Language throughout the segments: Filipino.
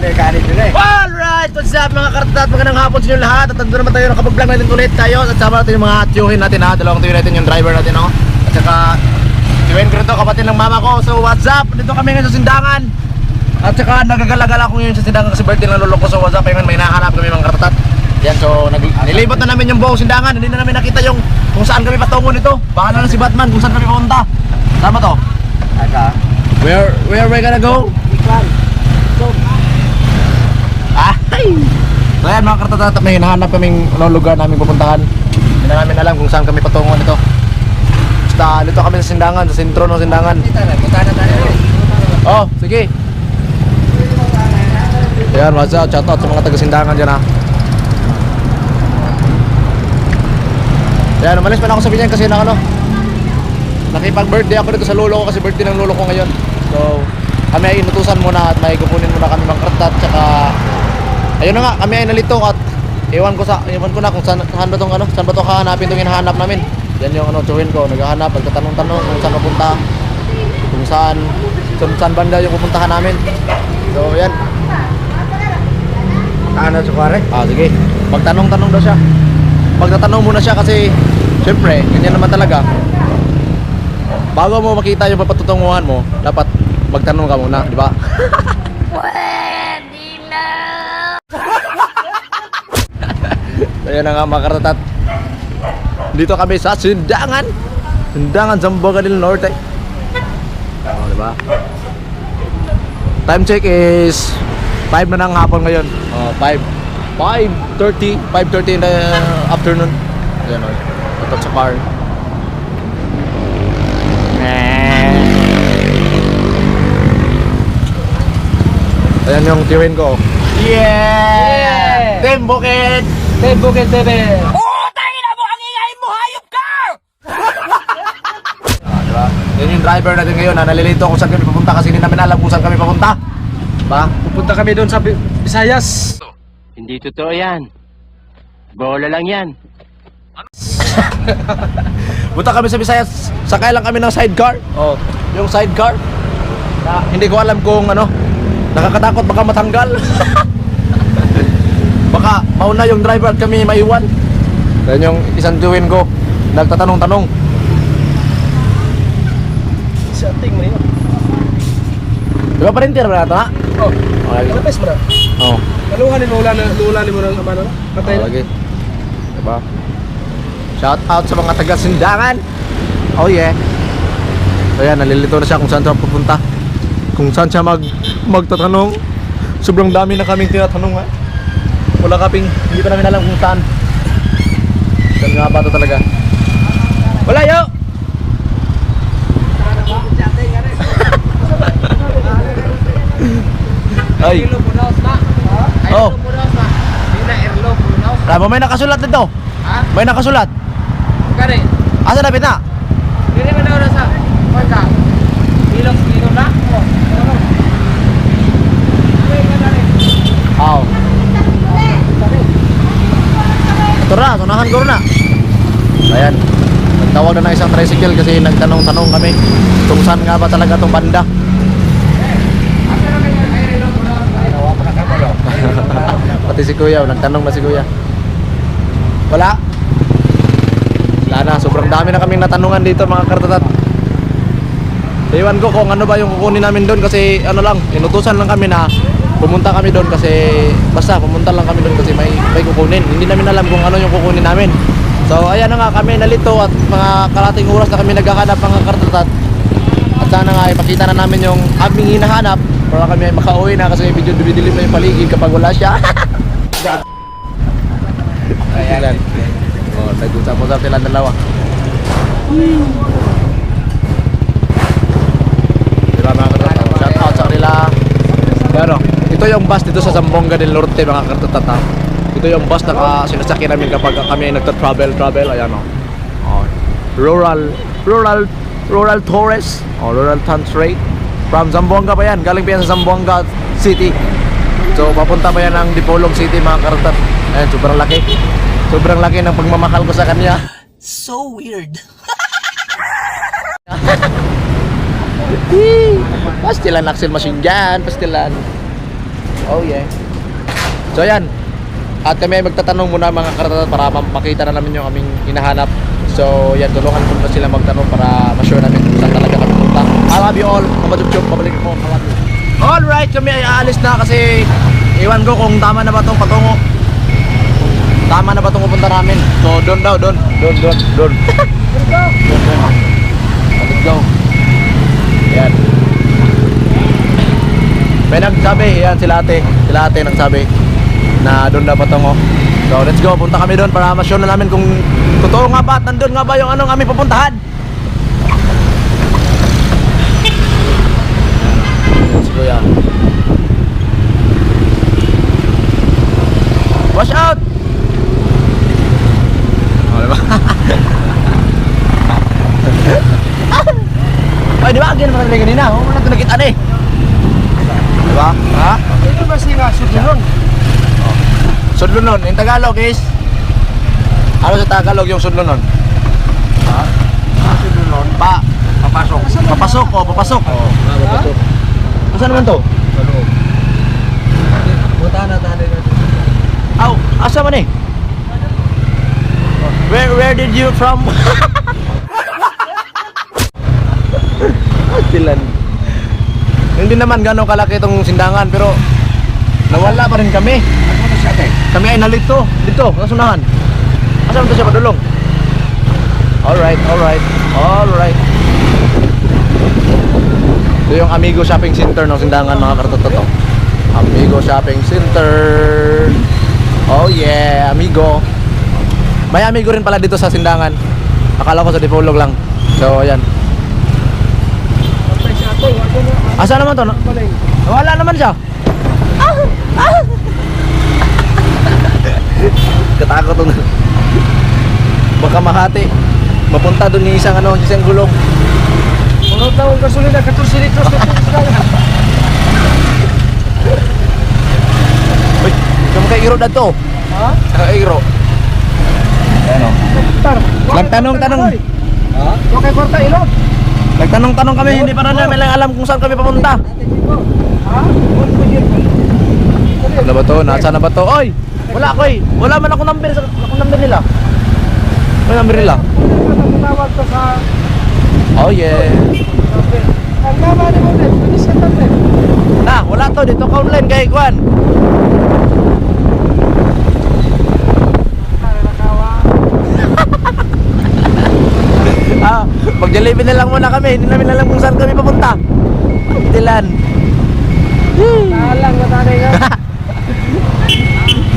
Alright, what's up mga kartat? Magandang hapon sa inyo lahat. At nandun naman tayo, nakapag-vlog natin ulit tayo. At sama natin yung mga tiyuhin natin ha. Dalawang tiyuhin natin yung driver natin ako. At saka tiyuhin ko rito, kapatid ng mama ko. So what's up? Dito kami ngayon sa Sindangan. At saka nagagala-gala ko ngayon sa Sindangan kasi birthday ng lolo ko. So what's up? Ngayon may nahanap kami mga kartat. Yan, so nilibot na namin yung buong Sindangan. Hindi na namin nakita yung kung saan kami patungo nito. Baka na lang si Batman kung saan kami pumunta. Tama to? Where we gonna go? Ay! So ayan mga kartatat, may hinahanap kaming lugar namin pupuntahan. Hindi na namin alam kung saan kami patungo nito. Basta dito kami sa Sindangan, sa sentro ng Sindangan. Oh, sige. Ayan, what's up? Shout out sa mga taga Sindangan dyan ha. Ayan, umalis pa na ako sa Binyan kasi nakipag-birthday ako dito sa lolo ko kasi birthday ng lolo ko ngayon. So, kami ay inutusan muna at may kukunin muna kami mga kartat. Tsaka, ayun na nga, kami ay nalito at iwan ko na kung saan ba to hahanapin itong hinahanap namin. Yan yung tsuhin ko, naghahanap, nagtatanong-tanong kung saan mapunta, kung saan banda yung pupuntahan namin. So, yan. Ano sa pare? Sige. Magtanong-tanong daw siya. Magtatanong muna siya kasi, syempre, ganyan naman talaga. Bago mo makita yung papatutunguhan mo, dapat magtanong ka muna, di ba? Pwede na! Ayan na nga mga kartatat. Dito kami sa Sindangan. Sindangan, Zamboanga del Norte. Di ba? Time check is 5 na ng hapon ngayon. 5:30 in the afternoon. Ayan o, ito sa car. Ayan yung tiwin ko. Yeah! Team Bukid! Team Bukid TV! Utangin na mo! Ang ingay mo! Hayop ka! Diba? Yan yung driver natin ngayon na nalilito kung saan kami papunta kasi hindi namin alam kung saan kami papunta. Diba? Pupunta kami doon sa Visayas. Hindi totoo yan. Bola lang yan. Punta kami sa Visayas. Sakay lang kami ng sidecar. Oh. Yung sidecar. Na hindi ko alam kung nakakatakot baka matanggal. Baka mauna yung driver at kami maiwan. Yan yung isang tuwin ko. Nagtatanong-tanong. Sa ating mo yun. Di ba parintir ba nato ha? Oh. Okay. Kalapes mo na. Oo. Kaluhanin mo ng kabano. Patay na. Lagi. Diba? Shout out sa mga taga Sindangan. Oh yeah. So yan, nalilito na siya kung saan siya pupunta. Kung saan siya magtatanong. Sobrang dami na kaming tinatanong ha. Wala kaping, hindi pa namin alam kung saan. Saan nga ba ito talaga? Wala yo! Ay! Oh! Ramo, may nakasulat dito. Ha? May nakasulat. Kari. Asa na pita? Dili man daw sa kwarta. Ilong na. Oh. Ito na, tunahan ko na. Ayan. Nagtawag na ng isang tricycle kasi nagtanong-tanong kami kung saan nga ba talaga itong banda. Pati si Kuya, nagtanong na si Kuya. Wala. Wala na, sobrang dami na kaming natanungan dito mga kartatat. Iwan ko kung ano ba yung kukunin namin doon kasi inutusan lang kami na pumunta kami doon kasi basta pumunta lang kami doon kasi may kukunin. Hindi namin alam kung ano yung kukunin namin. So ayan na nga kami nalito at mga kalating oras na kami naghahanap mga kartatat. At sana nga ipakita na namin yung aming hinahanap para kami makauwi na kasi medyo dumidilim na yung paligid kapag wala siya. Ayan. Oh, nag-usap-usap sila dalawa. Diba mga kartatat? Shout out sa kanila. Pero, ito yung bus dito sa Zamboanga del Norte mga kartatat. Ito yung bus na sinasakyan namin kapag kami nagta-travel. Ayan o. Rural tourist. Rural translate. From Zamboanga pa yan. Galing pa yan sa Zamboanga City. So, papunta pa yan ng Dipolog City mga kartatat. Ayan, sobrang laki. Sobrang laki ng pagmamahal ko sa kanya. So weird. Pastilan Axel Machine Gun, pastilan. Oh yeah. So yan. At kami ay magtatanong muna mga karatatat para makita na namin yung aming hinahanap. So yan, tulungan ko na sila magtanong para ma-sure namin kung saan talaga kami punta. I love you all. Mamadjub-jub, pabalik mo. I love you. Alright, kami ay aalis na kasi iwan ko kung tama na ba itong patungo. Tama na ba itong pupunta namin. So doon daw, doon. Doon. Let's go. Yan. May nagsabi, yan sila ate nagsabi na doon daw patungo. So let's go, punta kami doon para ma-show na namin kung totoo nga ba at nandun nga ba yung anong aming pupuntahan. Let's go yan. Watch out! Oh, diba? Ay, di ba? Agyan naman natin kanina. Huwag mo na ito nakitaan eh. Diba? Ha? Ito ba siya sudlon? Sudlunon, in Tagalog is ano sa Tagalog yung sudlunon? Ha? Sudlunon? Papasok. Papasok. Papasok. Asa naman to? Buta na tali na. Aw, asa man eh? Where did you from? Tilan. Hindi naman gano'ng kalaki itong sindangan pero nawala pa rin kami. Kami ay nalito. Dito, nasunahan. Asa mo siya padulong? Alright. Ito yung Amigo Shopping Center ng sindangan mga kartototo. Amigo Shopping Center. Oh yeah, Amigo. May Amigo rin pala dito sa sindangan. Akala ko sa Dipolog lang. So ayan. Asa naman to? Wala naman siya. Katakot to. Baka mahati. Mapunta doon ni isang gulong. Mga taong gasolina, 14 litros. Uy, kamu kay Iro dito. Ha? Kay Iro. Ano? Nagtanong-tanong. Ha? Okay, kwarta ilog. Nagtanong-tanong kami, hindi pa namin lang alam kung saan kami papunta. Ha? Ano ba to? Nasaan na ba to? Oy! Wala ko eh. Wala man ako number nila. May number nila. Tawag ka sa... Oh yeah. Ang mama ni mo din, hindi siya tatay. Na, wala to dito ka online kay Juan. Mag-Jollibee na lang muna kami. Hindi namin alam kung saan kami papunta. Tilan. Naalang, matanay nga.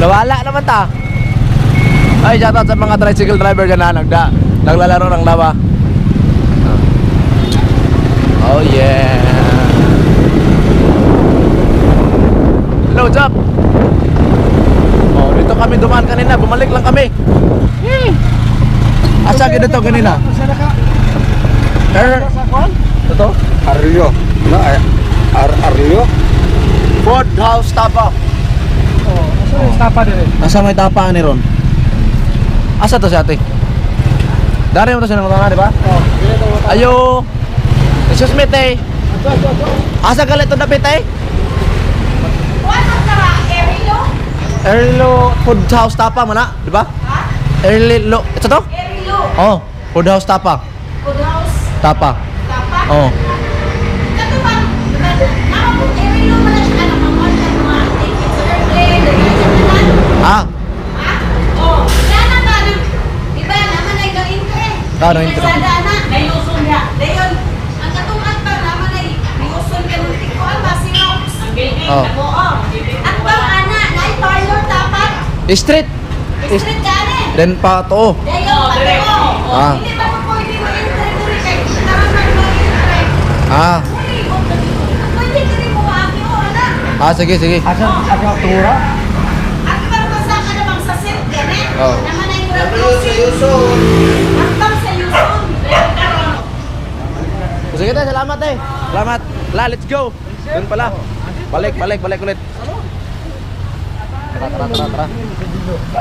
Nawala naman ta. Ay, shoutout sa mga tricycle driver dyan na naglalaro ng lawa. Oh yeah. Hello, what's up? Oh, dito kami dumaan kanina. Bumalik lang kami. Asa dito kanina? Saan ka? Sa kwan? Ito? Arlio. No, Arlio. Ford House Tapa. Oo, nasa yung tapa din eh. Asa may tapa ni Ron? Asa to si ate? Dari mo to siya ng utang di ba? Oo, ganito mo tayo. Ayo. Jesus me te. Ito. Asa galit to dapit eh? Erilo Food House Tapa mana, di ba? Ha? Erilo, ito to? Erilo. Oh, Food House Tapa. Food house. Tapa. Tapa. Oh. Kato ba? Nakapag Erilo mo na siya na mamon ng mga tickets sa airplane. Ganyan. Ah, Ha? Oh. Sana ba? Iba naman ay gawin ko eh. Ano yung intro? Sada na. Dayuson niya. Dayon. Ang katungan pa naman ay dayuson ka ng tikuan. Masinops. Oh. Oo. At bang ana. Naay parlor tapat. street. Street gani. Then pa to. Dayon. Pato. Ah. Hindi ba mo pwede mo enter diri kay taraman mo enter. Ah. Pwede ka rin mo aki o ana. Ah, sige. Asa tura? At parang basta ka namang sa set gani. Oo. Naman ay murag closing. At bang sa Yuson. Sige tayo, salamat eh. Salamat. Let's go. Doon pala. Balik ulit. Tara.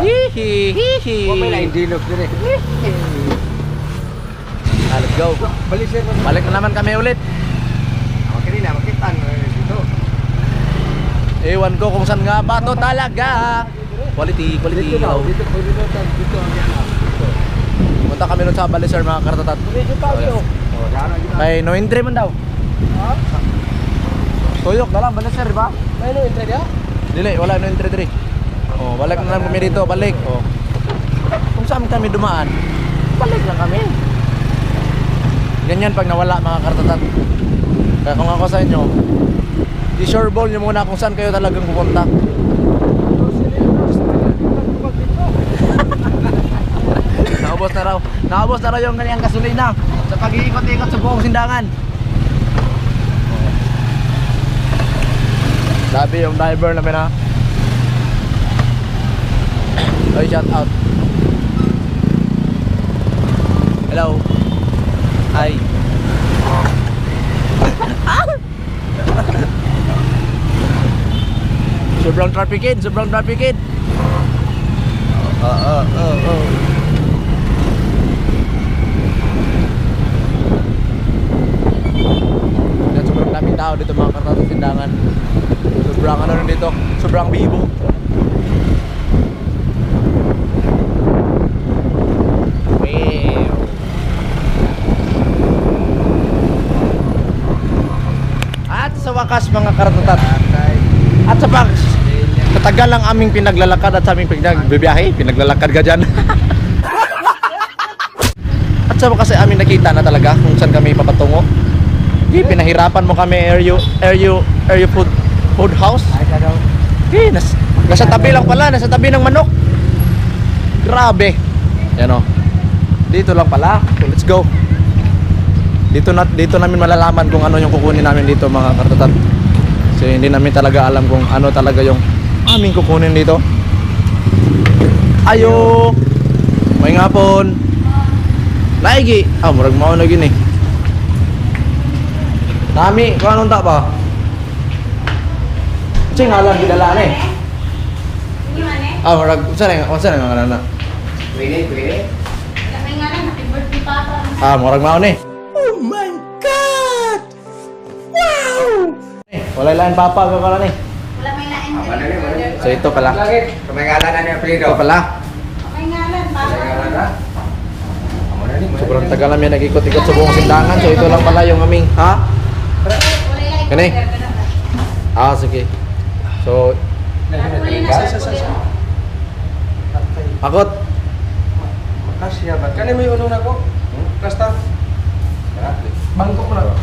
Hihi. May lain dinog din eh. Let's go. Balik sir. Balik na naman kami ulit. Kanina, makitaan dito. Ewan ko kung saan nga ba to talaga. Quality. Oh. Punta kami nun sa Balisar mga kartatat. Ay, no entry man daw. Tuyok na lang, Balisar, di ba? May no entry dia? Dili, wala no entry diri. Oh, balik na lang kami dito, balik. Oh. Kung saan kami dumaan, balik lang kami. Ganyan pag nawala mga kartatat. Kaya kung ako sa inyo, i-sure ball nyo muna kung saan kayo talagang pupunta. Naubos na raw yung kanyang gasolina sa pag-iikot-ikot sa buong Sindangan. Sabi yung driver namin ha. Oy, shout out. Hello. Hi. Sobrang trafficid. Yan, sobrang daming tao dito mga kartatat sa Sindangan. Sobrang ano rin dito, sobrang bibo. At sa wakas mga kartatat, at sa pag tatagal ang aming pinaglalakad at sa aming pinaglalakad ka dyan. At sa wakas ay aming nakita na talaga kung saan kami papatungo. Pinahirapan mo kami area food house. Nasa tabi lang pala, nasa tabi ng manok. Grabe. Yan o. Dito lang pala. So let's go. Dito namin malalaman kung ano yung kukunin namin dito mga kartatat. So hindi namin talaga alam kung ano talaga yung aming kukunin dito. Ayo. May ngapon. Laigi. Murag mao na gini. Nami, kung anong ba? Sing alam gidala ni. Murag saan nga na? Pwede. Kami nga lang, happy birthday papa. Murag mao ni. Oh my God! Wow! Wala lang papa ka pala ni. Wala may lain. So ito pala. Kamangalan na niya, Plido. Ito pala. May ngalan, papa. Sobrang tagal namin nag-ikot-ikot sa buong Sindangan. So ito lang pala yung aming Kani? Sige. So Akot. Makasya ba? Kani may ulo na ko. Basta. Bangkok na.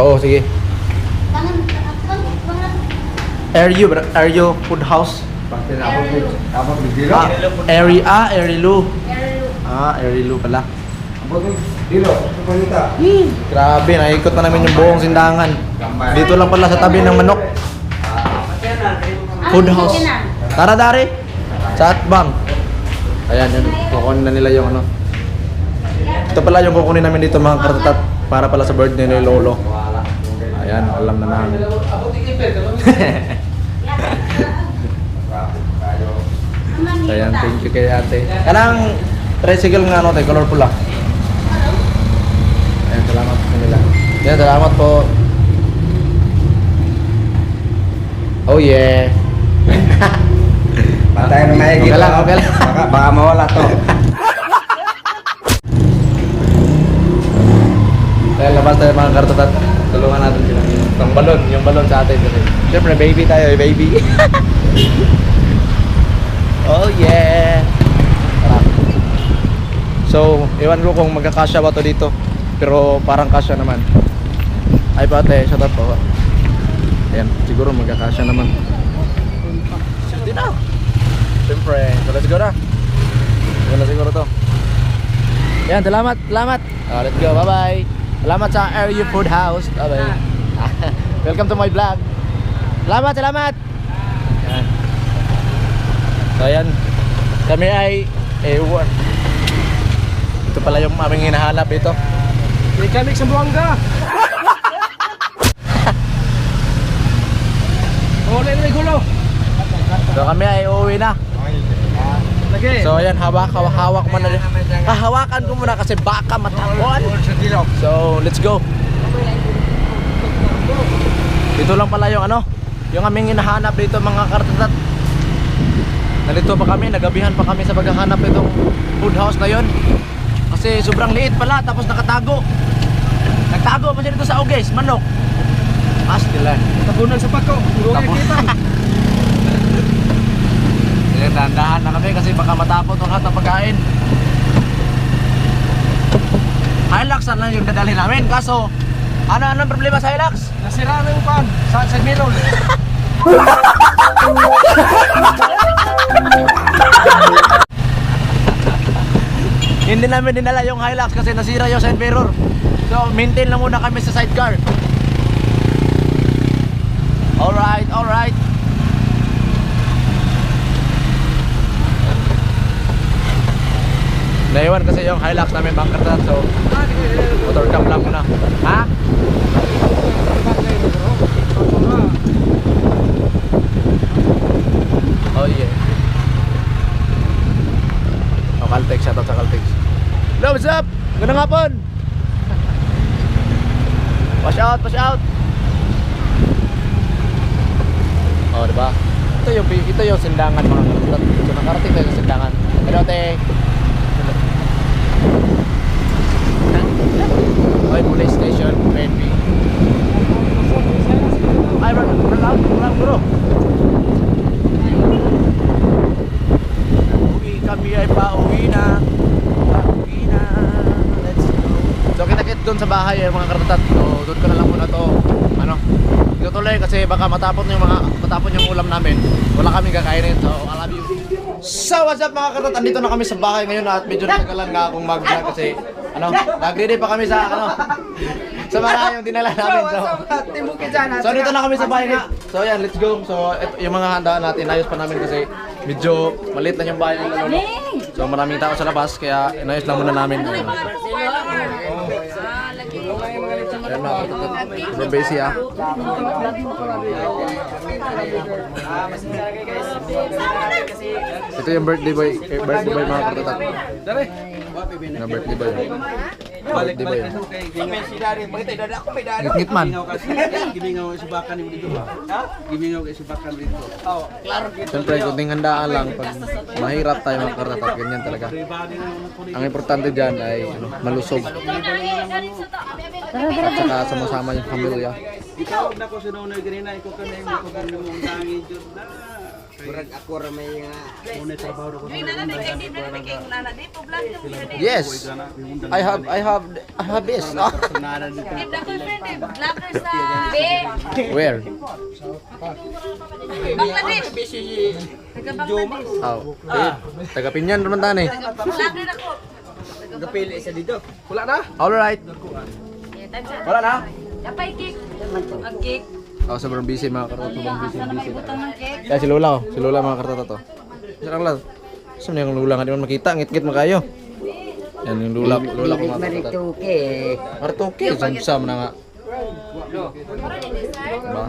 Oo, sige. Area food house. Pati na ako bigilo. Erilu pala. Dilo, ito pa nita. Grabe, naikot na namin yung buong Sindangan. Dito lang pala sa tabi ng manok. Food house. Tara dari. Sa Atbang. Ayan, yun. Kukunin na nila yung ano. Ito pala yung kukunin namin dito mga kartatat. Para pala sa birthday ni Lolo. Ayan, alam na namin. Ayan, thank you kay ate. Kanang tricycle nga ano, color pula. Ayan, salamat sa kanila. Ayan, salamat po. Oh yeah. Patay na maigi. Okay lang. Baka mawala to. Kaya labas tayo mga kartatat. Tulungan natin sila. Yung balon sa atin. Siyempre, baby tayo, baby. Oh yeah. Tara. So, iwan ko kung magkakasya ba to dito. Pero parang kasya naman. Ay pate, shout out po. Ayan, siguro magkakasya naman. Hindi na. Siyempre, so let's go na. Ganda siguro to. Ayan, salamat. Let's go, bye-bye. Salamat sa Area Food House. Bye-bye. Welcome to my vlog. Salamat. Ayan. So ayan, kami ay ito pala yung aming hinahanap dito. Mechanic sa Buanga. Wala na gulo. So kami ay uuwi na. Lagi. So ayan, hawak mo na rin. Hahawakan ko muna kasi baka matapon. So let's go. Dito lang pala yung ano, yung aming hinahanap dito mga kartatat. Nalito pa kami, nagabihan pa kami sa paghahanap itong food house na yon. Kasi sobrang liit pala, tapos nakatago. Nagtago pa siya dito sa Uges, manok. Astilan. Tabunan sa pako. Tapos sige, dahan-dahan na kami kasi baka matapot ang lahat ng pagkain. Hilux lang yung dadalhin namin, kaso anong problema sa Hilux? Nasira na yung pan. Sa mirror. Hindi namin dinala yung Hilux kasi nasira yung side mirror. So maintain lang muna kami sa sidecar. Alright, alright. Naiwan kasi yung Hilux namin mga kartatat. So motor cam lang muna. Ha? Oh yeah. Oh, Caltex, shoutout sa Caltex. Hello, what's up? Gandang hapon. Wash out, wash out. Oh, diba? Ito yung sindangan mga kartatat. So nakarating tayo sa sindangan. Hello, te. Okay, police station, PNP. Ay, bro. Kami ay pauwi na. Let's go. So kita-kit doon sa bahay mga kartatat. So doon ko na lang muna to. Dito tuloy kasi baka matapon yung ulam namin. Wala kaming kakainin. So I love you. So what's up mga kartatat? Andito na kami sa bahay ngayon at medyo natagalan nga akong mag-vlog kasi nag-ready pa kami sa sa mga yung dinala namin. So dito na kami sa bahay nga. So yan, let's go. So yung mga handaan natin ayos pa namin kasi medyo maliit lang yung bahay ng lolo. So maraming tao sa labas kaya inayos lang muna namin. Ayan na, from Basi ah. Ito yung birthday boy mga kartatat. Na birthday boy. Birthday boy. Ngit man. Gimingaw isubakan mo dito ba? Ha? Gimingaw isubakan dito. Oh, klaro dito. Siyempre, kunting handaan lang pag mahirap tayo mga kartatat, ganyan talaga. Ang importante dyan ay malusog. At saka sama-sama yung pamilya. Ikaw na ko sa nonoy ganina iko kanay mo ko ganun mo dangi jud na. Murag ako ra may nga. Muna trabaho ko. Yes, I have this. Where? Oh, taga Pinyan naman tani. Gapili sa dito. Wala na. All right. Wala na. Kapay cake. Ang cake. Oh, sobrang busy mga kartatat, sobrang busy. Kaya si Lola mga kartatat to. Sarang lang. Saan yung Lola nga di man makita, ngit-ngit mo kayo. Yan yung Lola ko mga kartatat. Marituke, sam na nga. Diba?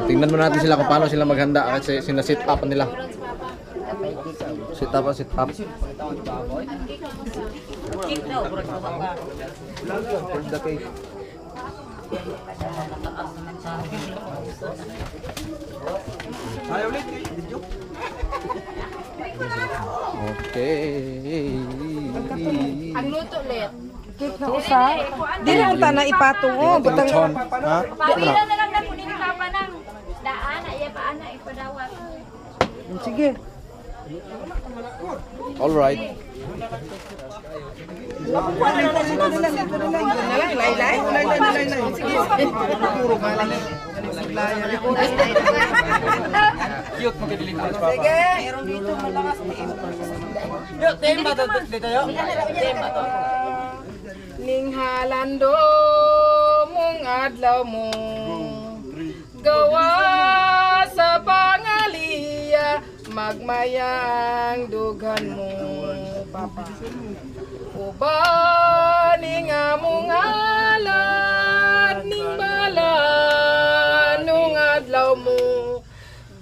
Tingnan mo natin sila kung paano sila maghanda kasi sina-sit up nila. Sit up. The cake. Ayaw ulit video. Okay. Ang luto ulit. Cake na usa. Dili ang tana ipatong oh, butang Ha? Pabila na lang na kunin ka pa ng daan, ay paana ipadawat. sige. All right. Cute mo kadiling mo. Sige, iron dito malakas ni Yo, tema to dito yo. Tema to. ning halando mong adlaw mo gawa sa pangaliya magmayang dughan mo papa uban ning among alad ning balan nung adlaw mo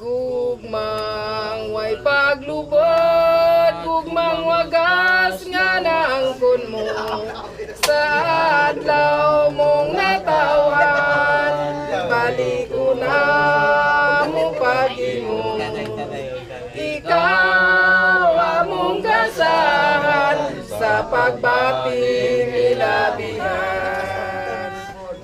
gugmang way paglubot gugmang wagas nga naangkon mo sa adlaw mong natawan pagbating ilabihan.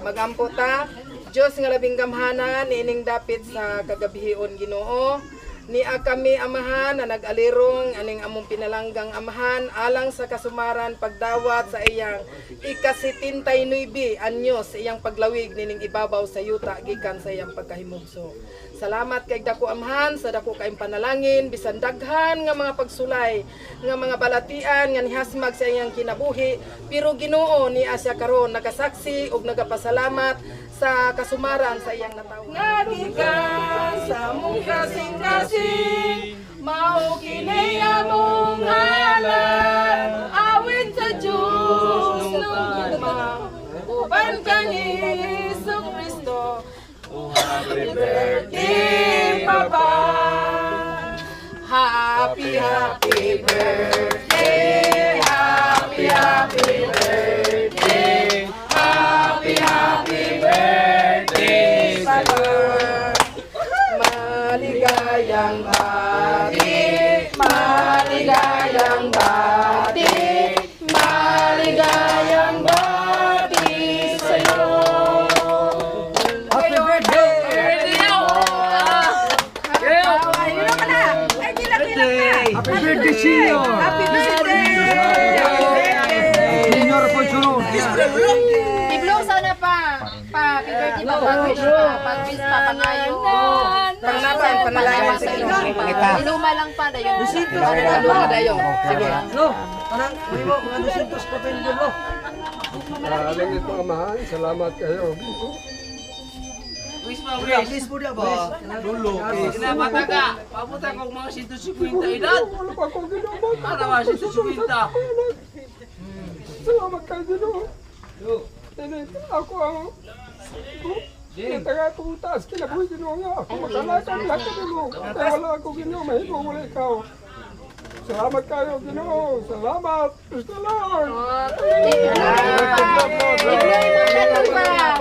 Magampo ta, Diyos nga labing gamhanan, ining dapit sa kagabihon Ginoo. Niya kami amahan na nag-alirong aning among pinalanggang amahan alang sa kasumaran pagdawat sa iyang ika-79 anyos sa iyang paglawig nining ibabaw sa yuta gikan sa iyang pagkahimugso. Salamat kay dako amahan sa dako kayong panalangin bisan daghan nga mga pagsulay nga mga balatian nga nihasmag sa iyang kinabuhi pero Ginoo niya siya karon nakasaksi ug nagapasalamat sa kasumaran sa iyang natawo. Nagikan sa mong kasing-kasing, mao kini among halan, awit sa Diyos nung gugma, uban kang Jesu-Kristo. Happy birthday, Papa! Happy, happy birthday! Happy, happy birthday! Happy, happy birthday, Papa! Maligayang bati, maligayang bati, maligayang bati sa'yo. Happy birthday! Happy birthday, Senior! Happy birthday! Senior po sunod. Iblusaw na pa. Happy birthday pa. Pag-wish pa. Pag-wish pa. Pangayo. Pangnapan, panalangin sa Ginoo. Iluma lang pa. Dayon. Luma dayo. Sige. No, parang may mga 200 pa pwede no. Langit po amahan, salamat kayo. Please po dia ba? Dulo. Kinabata ka. Papunta kong mga 150 edad. Wala pa akong ginawa. Para mga 150. Salamat kayo, Ginoo. Ako ang taga-tutas, kinabuhi Ginoo nga. Ako makalakang lahat ka, Ginoo. Kaya wala ako, Ginoo, mahigo wala ikaw. Salamat kayo, Ginoo. Salamat. Gusto lang.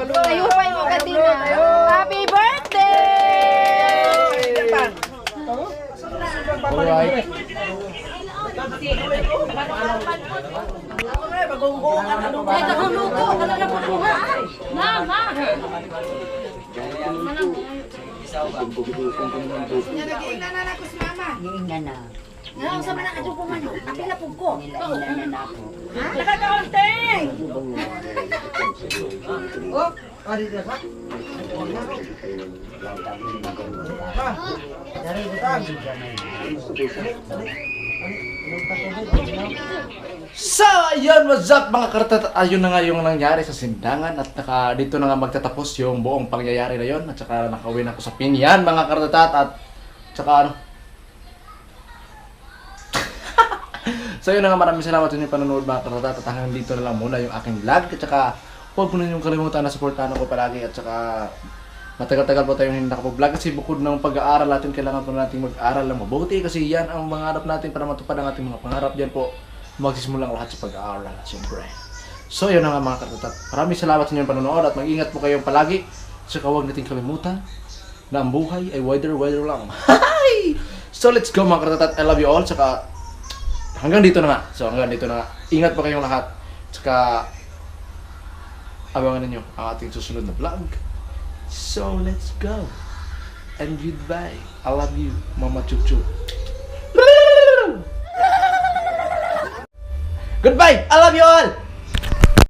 Tayo pa yung katina. Happy birthday! Alright. Ay, nakuluto. Ano na pupuha? Mama! Nag-iingnan na ako si Mama. Nga, usap na kadyo po man. Apila po ko. Nakakaunting! Oh, ari dia sa. Dari butang. So, ayun, what's up mga kartat? Ayun na nga yung nangyari sa sindangan at dito na nga magtatapos yung buong pangyayari na yun at saka nakawin ako sa pinyan mga kartat at saka ano. So yun na nga, maraming salamat sa inyong panonood mga kartat at hanggang dito na lang muna yung aking vlog at saka huwag mo na yung kalimutan na supportahan ako palagi at saka matagal-tagal po tayong hindi nakapag-vlog kasi bukod ng pag-aaral natin, kailangan po natin mag-aaral ng mabuti kasi yan ang mangarap natin para matupad ang ating mga pangarap. Yan po, magsisimula ang lahat sa pag-aaral, siyempre. So yun na nga mga kartatat. Maraming salamat sa inyong panonood at mag-ingat po kayong palagi. Saka huwag natin kalimutan na ang buhay ay weather lang. So let's go mga kartatat. I love you all. Saka hanggang dito na nga. So hanggang dito na nga. Ingat po kayong lahat. Saka abangan ninyo ang ating susunod na vlog. So let's go. And goodbye. I love you, Mama Chuchu. Goodbye. I love you all.